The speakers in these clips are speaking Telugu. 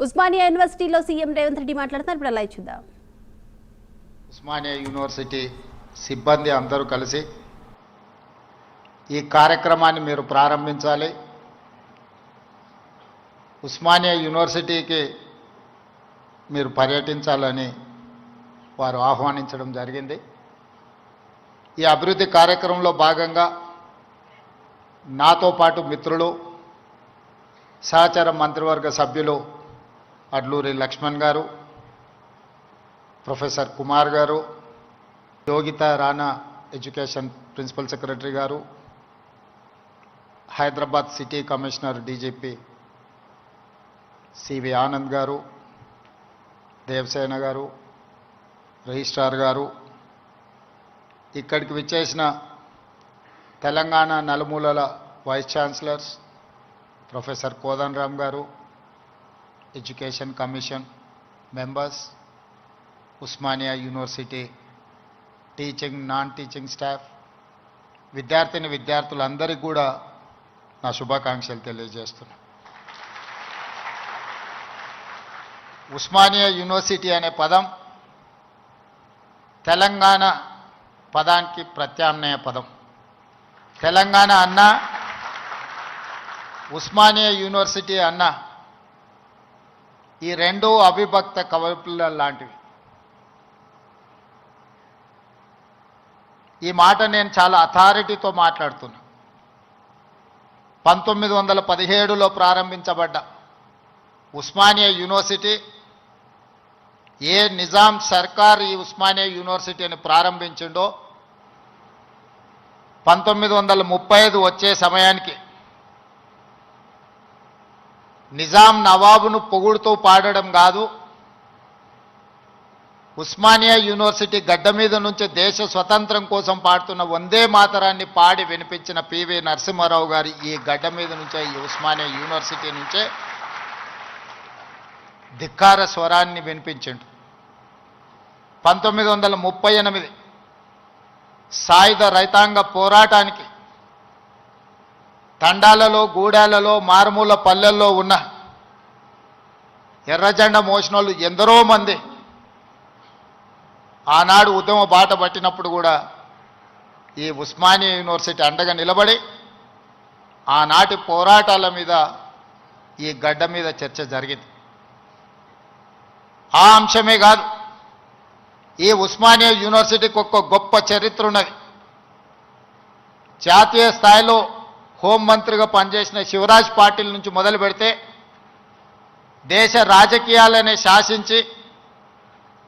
ఉస్మానియా యూనివర్సిటీలో సీఎం రేవంత్ రెడ్డి మాట్లాడుతున్నారు. ఇప్పుడు అలా చూద్దాం. ఉస్మానియా యూనివర్సిటీ సిబ్బంది అందరూ కలిసి ఈ కార్యక్రమాన్ని మీరు ప్రారంభించాలి. ఉస్మానియా యూనివర్సిటీకి మీరు పర్యటించాలని వారు ఆహ్వానించడం జరిగింది. ఈ అభివృద్ధి కార్యక్రమంలో భాగంగా నాతో పాటు మిత్రులు, సహచర మంత్రివర్గ సభ్యులు అడ్లూరి లక్ష్మణ్ గారు, professor Kumar garu, Yogita Rana education principal secretary garu, Hyderabad city commissioner DGP CV Anand garu, Devasena గారు, రిజిస్ట్రార్ గారు, ఇక్కడికి విచ్చేసిన తెలంగాణ నలుమూలల వైస్ ఛాన్సలర్స్ ప్రొఫెసర్ కోదండరామ్ గారు, education commission members, Osmania university teaching non teaching staff, విద్యార్థులందరికీ కూడా నా శుభాకాంక్షలు తెలియజేస్తున్నాను. ఉస్మానియా యూనివర్సిటీ అనే పదం తెలంగాణ పదానికి ప్రత్యామ్నాయ పదం. తెలంగాణ అన్న, ఉస్మానియా యూనివర్సిటీ అన్న, ఈ రెండు అవిభక్త కవపుల లాంటివి. ఈ మాట నేను చాలా అథారిటీతో మాట్లాడుతున్నా. 1917లో ప్రారంభించబడ్డ ఉస్మానియా యూనివర్సిటీ, ఏ నిజాం సర్కార్ ఈ ఉస్మానియా యూనివర్సిటీని ప్రారంభించిండో 1935 వచ్చే సమయానికి నిజాం నవాబును పొగుడుతూ పాడడం కాదు, ఉస్మానియా యూనివర్సిటీ గడ్డ మీద నుంచి దేశ స్వతంత్రం కోసం పాడుతున్న వందే మాతరాన్ని పాడి వినిపించిన పివి నరసింహారావు గారి ఈ గడ్డ మీద నుంచే, ఈ ఉస్మానియా యూనివర్సిటీ నుంచే ధిక్కార స్వరాన్ని వినిపించిండు. 1938 సాయుధ రైతాంగ పోరాటానికి తండాలలో, గూడాలలో, మారుమూల పల్లెల్లో ఉన్న ఎర్రజెండా మోసినోళ్ళు ఎందరో మంది ఆనాడు ఉద్యమ బాట పట్టినప్పుడు కూడా ఈ ఉస్మానియా యూనివర్సిటీ అండగా నిలబడి ఆనాటి పోరాటాల మీద ఈ గడ్డ మీద చర్చ జరిగింది. ఆ అంశమే కాదు, ఈ ఉస్మానియా యూనివర్సిటీకి ఒక గొప్ప చరిత్ర ఉన్నది. జాతీయ స్థాయిలో హోంమంత్రిగా పనిచేసిన శివరాజ్ పాటిల్ నుంచి మొదలు పెడితే దేశ రాజకీయాలనే శాసించి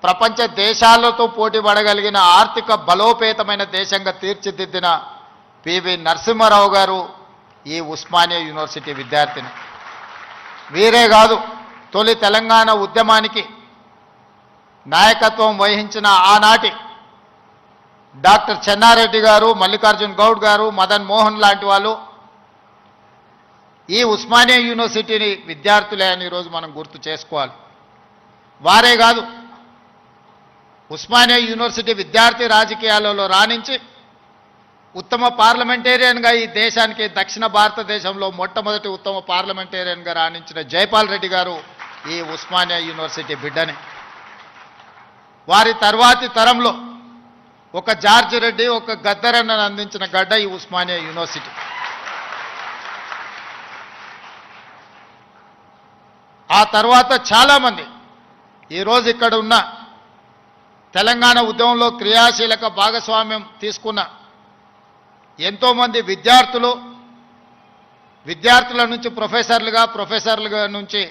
ప్రపంచ దేశాలతో పోటీ పడగలిగిన ఆర్థిక బలోపేతమైన దేశంగా తీర్చిదిద్దిన పివి నరసింహారావు గారు ఈ ఉస్మానియా యూనివర్సిటీ విద్యార్థిని. వీరే కాదు, తొలి తెలంగాణ ఉద్యమానికి నాయకత్వం వహించిన ఆనాటి డాక్టర్ చెన్నారెడ్డి గారు, మల్లికార్జున్ గౌడ్ గారు, మదన్ మోహన్ లాంటి వాళ్ళు ఈ ఉస్మానియా యూనివర్సిటీని విద్యార్థులే అని ఈరోజు మనం గుర్తు చేసుకోవాలి. వారే కాదు, ఉస్మానియా యూనివర్సిటీ విద్యార్థి రాజకీయాలలో రాణించి ఉత్తమ పార్లమెంటేరియన్గా ఈ దేశానికి దక్షిణ భారతదేశంలో మొట్టమొదటి ఉత్తమ పార్లమెంటేరియన్గా రాణించిన జైపాల్ రెడ్డి గారు ఈ ఉస్మానియా యూనివర్సిటీ బిడ్డనే. వారి తర్వాతి తరంలో ఒక జార్జ్ రెడ్డి, ఒక గద్దరన్నను అందించిన గడ్డ ఈ ఉస్మానియా యూనివర్సిటీ. ఆ తర్వాత చాలామంది ఈరోజు ఇక్కడ ఉన్న తెలంగాణ ఉద్యమంలో క్రియాశీలక భాగస్వామ్యం తీసుకున్న ఎంతోమంది విద్యార్థుల నుంచి ప్రొఫెసర్లుగా నుంచి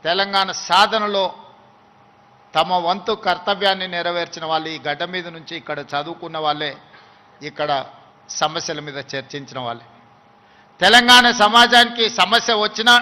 తెలంగాణ సాధనలో తమ వంతు కర్తవ్యాన్ని నెరవేర్చిన వాళ్ళు ఈ గడ్డ మీద నుంచి ఇక్కడ చదువుకున్న వాళ్ళే, ఇక్కడ సమస్యల మీద చర్చించిన వాళ్ళే. తెలంగాణ సమాజానికి సమస్య వచ్చినా